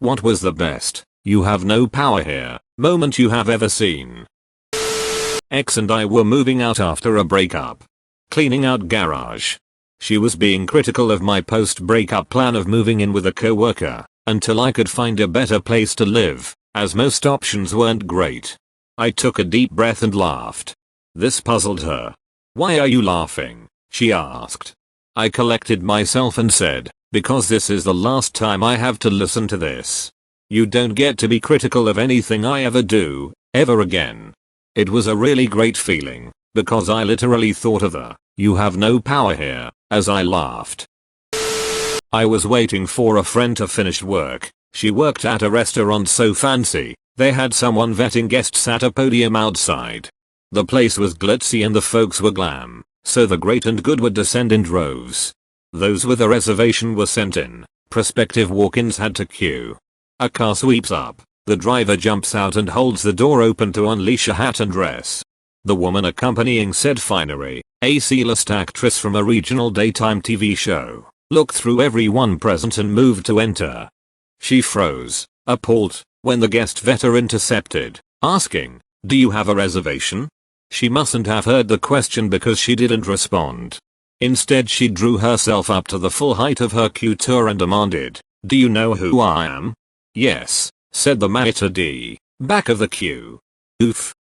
What was the best, you have no power here, moment you have ever seen? Ex and I were moving out after a breakup. Cleaning out garage. She was being critical of my post-breakup plan of moving in with a co-worker until I could find a better place to live, as most options weren't great. I took a deep breath and laughed. This puzzled her. "Why are you laughing?" she asked. I collected myself and said, "Because this is the last time I have to listen to this. You don't get to be critical of anything I ever do, ever again." It was a really great feeling, because I literally thought of the "you have no power here" as I laughed. I was waiting for a friend to finish work. She worked at a restaurant so fancy, they had someone vetting guests at a podium outside. The place was glitzy and the folks were glam, so the great and good would descend in droves. Those with a reservation were sent in. Prospective walk-ins had to queue. A car sweeps up. The driver jumps out and holds the door open to unleash a hat and dress. The woman accompanying said finery, a C-list actress from a regional daytime TV show, looked through everyone present and moved to enter. She froze, appalled, when the guest vetter intercepted, asking, "Do you have a reservation?" She mustn't have heard the question because she didn't respond. Instead she drew herself up to the full height of her couture and demanded, "Do you know who I am?" "Yes," said the maitre d', back of the queue. Oof.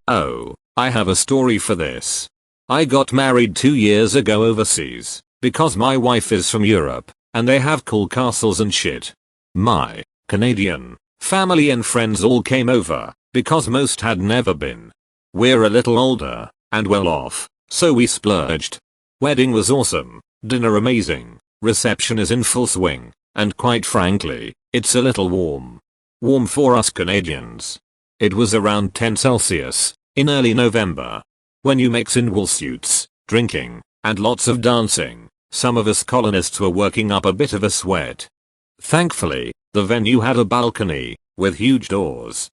Oh, I have a story for this. I got married 2 years ago overseas, because my wife is from Europe, and they have cool castles and shit. My Canadian family and friends all came over, because most had never been. We're a little older, and well off, so we splurged. Wedding was awesome, dinner amazing, reception is in full swing, and quite frankly, it's a little warm. Warm for us Canadians. It was around 10 Celsius, in early November. When you mix in wool suits, drinking, and lots of dancing, some of us colonists were working up a bit of a sweat. Thankfully, the venue had a balcony, with huge doors.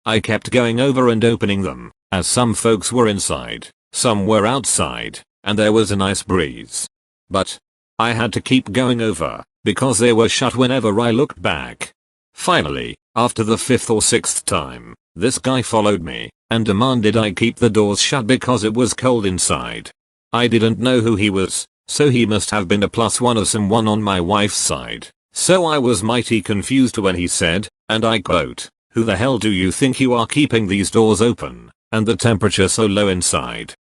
I kept going over and opening them, as some folks were inside, some were outside, and there was a nice breeze. But I had to keep going over, because they were shut whenever I looked back. Finally, after the 5th or 6th time, this guy followed me, and demanded I keep the doors shut because it was cold inside. I didn't know who he was, so he must have been a +1 or someone on my wife's side. So I was mighty confused when he said, and I quote, "Who the hell do you think you are keeping these doors open, and the temperature so low inside?"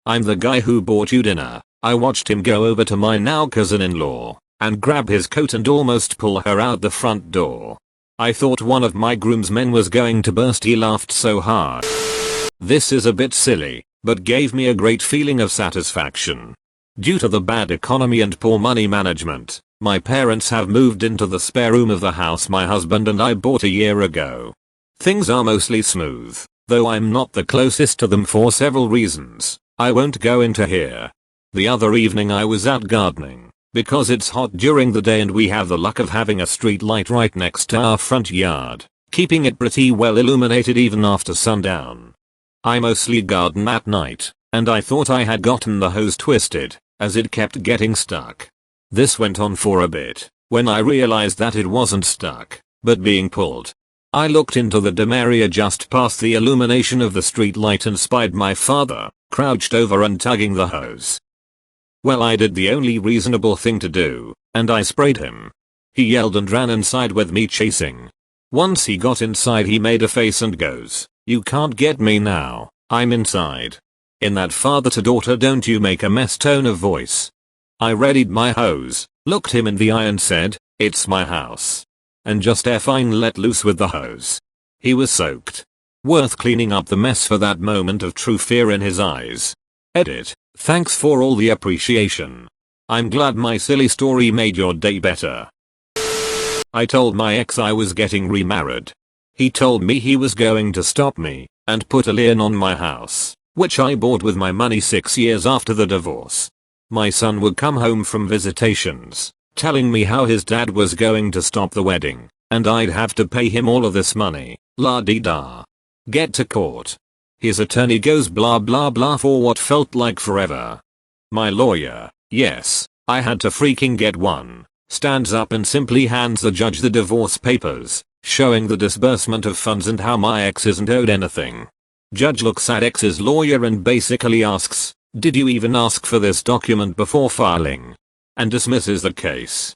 "I'm the guy who bought you dinner." I watched him go over to my now cousin-in-law, and grab his coat and almost pull her out the front door. I thought one of my groomsmen was going to burst. He laughed so hard. This is a bit silly, but gave me a great feeling of satisfaction. Due to the bad economy and poor money management, my parents have moved into the spare room of the house my husband and I bought a year ago. Things are mostly smooth, though I'm not the closest to them for several reasons I won't go into here. The other evening I was out gardening, because it's hot during the day and we have the luck of having a street light right next to our front yard, keeping it pretty well illuminated even after sundown. I mostly garden at night, and I thought I had gotten the hose twisted, as it kept getting stuck. This went on for a bit, when I realized that it wasn't stuck, but being pulled. I looked into the dim area just past the illumination of the street light and spied my father, crouched over and tugging the hose. Well, I did the only reasonable thing to do, and I sprayed him. He yelled and ran inside with me chasing. Once he got inside he made a face and goes, "You can't get me now, I'm inside." In that father to daughter don't you make a mess tone of voice. I readied my hose, looked him in the eye and said, "It's my house." And just effing let loose with the hose. He was soaked. Worth cleaning up the mess for that moment of true fear in his eyes. Edit. Thanks for all the appreciation. I'm glad my silly story made your day better. I told my ex I was getting remarried. He told me he was going to stop me and put a lien on my house, which I bought with my money 6 years after the divorce. My son would come home from visitations, telling me how his dad was going to stop the wedding, and I'd have to pay him all of this money, la-di-da. Get to court. His attorney goes blah blah blah for what felt like forever. My lawyer, yes, I had to freaking get one. stands up and simply hands the judge the divorce papers, showing the disbursement of funds and how my ex isn't owed anything. Judge looks at ex's lawyer and basically asks, "Did you even ask for this document before filing?" and dismisses the case.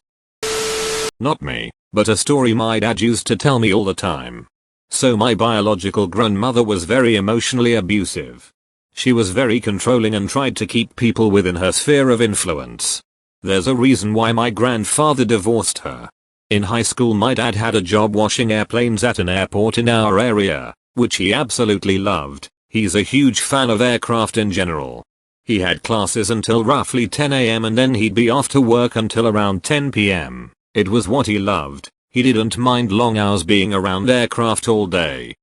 Not me, but a story my dad used to tell me all the time. So my biological grandmother was very emotionally abusive. She was very controlling and tried to keep people within her sphere of influence. There's a reason why my grandfather divorced her. In high school my dad had a job washing airplanes at an airport in our area, which he absolutely loved. He's a huge fan of aircraft in general. He had classes until roughly 10 AM and then he'd be off to work until around 10 PM. It was what he loved. He didn't mind long hours being around aircraft all day.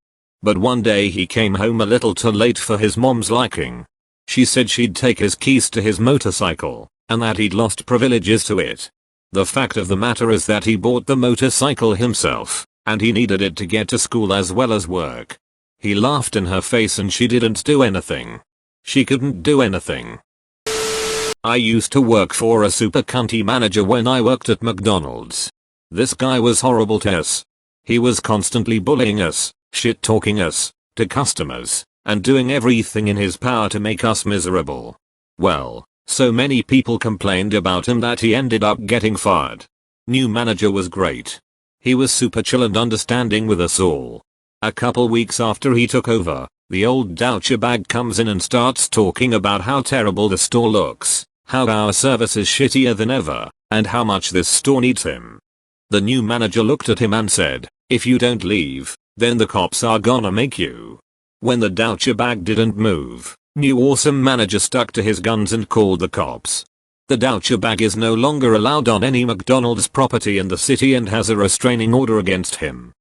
But one day he came home a little too late for his mom's liking. She said she'd take his keys to his motorcycle, and that he'd lost privileges to it. The fact of the matter is that he bought the motorcycle himself, and he needed it to get to school as well as work. He laughed in her face and she didn't do anything. She couldn't do anything. I used to work for a super cunty manager when I worked at McDonald's. This guy was horrible to us. He was constantly bullying us, shit talking us, to customers, and doing everything in his power to make us miserable. Well, so many people complained about him that he ended up getting fired. New manager was great. He was super chill and understanding with us all. A couple weeks after he took over, the old douchebag comes in and starts talking about how terrible the store looks, how our service is shittier than ever, and how much this store needs him. The new manager looked at him and said, "If you don't leave, then the cops are gonna make you." When the douchebag didn't move, new awesome manager stuck to his guns and called the cops. The douchebag is no longer allowed on any McDonald's property in the city and has a restraining order against him.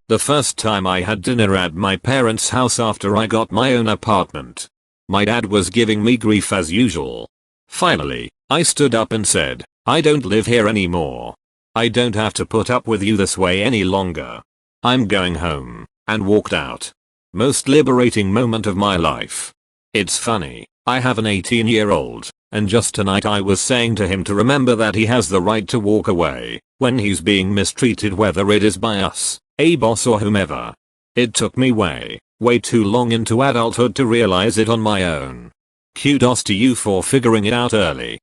The first time I had dinner at my parents' house after I got my own apartment. My dad was giving me grief as usual. Finally, I stood up and said, "I don't live here anymore. I don't have to put up with you this way any longer. I'm going home," and walked out. Most liberating moment of my life. It's funny, I have an 18-year-old, and just tonight I was saying to him to remember that he has the right to walk away when he's being mistreated, whether it is by us, a boss, or whomever. It took me way too long into adulthood to realize it on my own. Kudos to you for figuring it out early.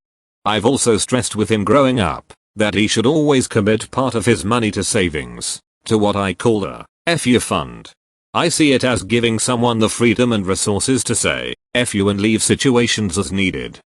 I've also stressed with him growing up that he should always commit part of his money to savings, to what I call the F you fund. I see it as giving someone the freedom and resources to say F you and leave situations as needed.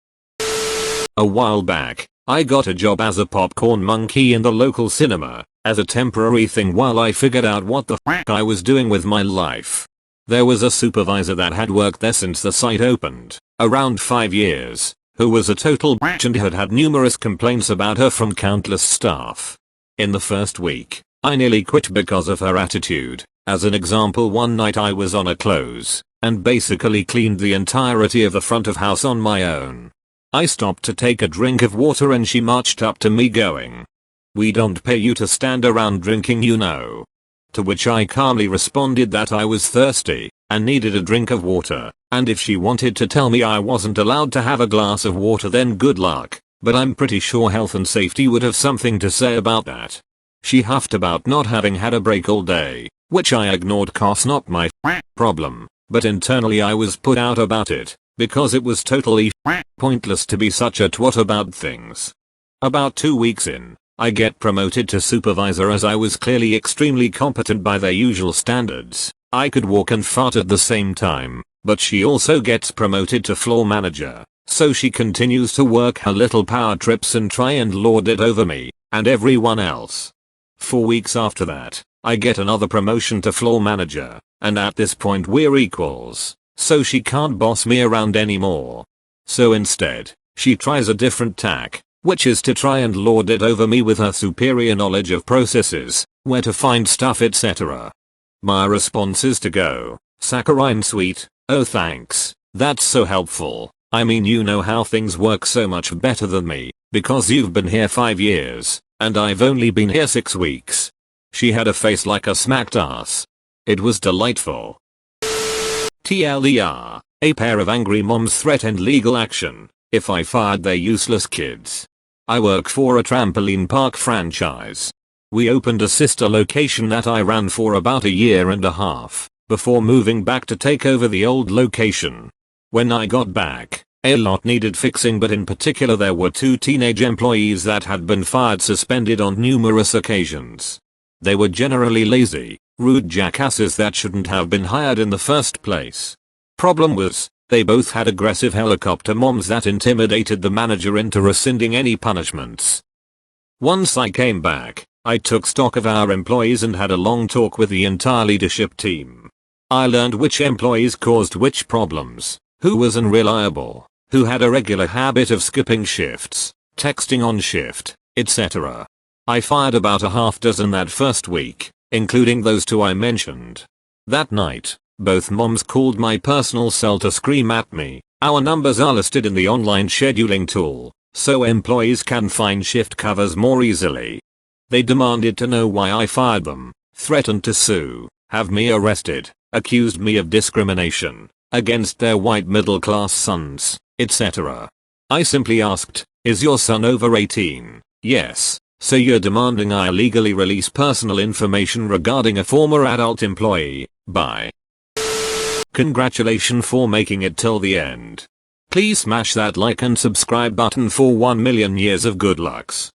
A while back, I got a job as a popcorn monkey in the local cinema, as a temporary thing while I figured out what the f I was doing with my life. There was a supervisor that had worked there since the site opened, around 5 years, who was a total bitch and had had numerous complaints about her from countless staff. In the first week, I nearly quit because of her attitude. As an example, one night I was on a close, and basically cleaned the entirety of the front of house on my own. I stopped to take a drink of water and she marched up to me going, "We don't pay you to stand around drinking, you know." To which I calmly responded that I was thirsty and needed a drink of water, and if she wanted to tell me I wasn't allowed to have a glass of water then good luck, but I'm pretty sure health and safety would have something to say about that. She huffed about not having had a break all day, which I ignored 'cause not my problem, but internally I was put out about it, because it was totally pointless to be such a twat about things. About 2 weeks in, I get promoted to supervisor as I was clearly extremely competent by their usual standards. I could walk and fart at the same time, but she also gets promoted to floor manager, so she continues to work her little power trips and try and lord it over me and everyone else. 4 weeks after that, I get another promotion to floor manager, and at this point we're equals, so she can't boss me around anymore. So instead, she tries a different tack, which is to try and lord it over me with her superior knowledge of processes, where to find stuff, etc. My response is to go, "Saccharine sweet, oh thanks, that's so helpful. I mean, you know how things work so much better than me, because you've been here 5 years, and I've only been here 6 weeks. She had a face like a smacked ass. It was delightful. TLDR, a pair of angry moms threatened legal action if I fired their useless kids. I work for a trampoline park franchise. We opened a sister location that I ran for about a year and a half, before moving back to take over the old location. When I got back, a lot needed fixing, but in particular there were 2 teenage employees that had been fired suspended on numerous occasions. They were generally lazy, rude jackasses that shouldn't have been hired in the first place. Problem was, they both had aggressive helicopter moms that intimidated the manager into rescinding any punishments. Once I came back, I took stock of our employees and had a long talk with the entire leadership team. I learned which employees caused which problems, who was unreliable, who had a regular habit of skipping shifts, texting on shift, etc. I fired about a half dozen that first week, including those 2 I mentioned. That night, both moms called my personal cell to scream at me. Our numbers are listed in the online scheduling tool, so employees can find shift covers more easily. They demanded to know why I fired them, threatened to sue, have me arrested, accused me of discrimination against their white middle-class sons, etc. I simply asked, is your son over 18? Yes. So you're demanding I illegally release personal information regarding a former adult employee. Bye. Congratulations for making it till the end. Please smash that like and subscribe button for 1 million years of good lucks.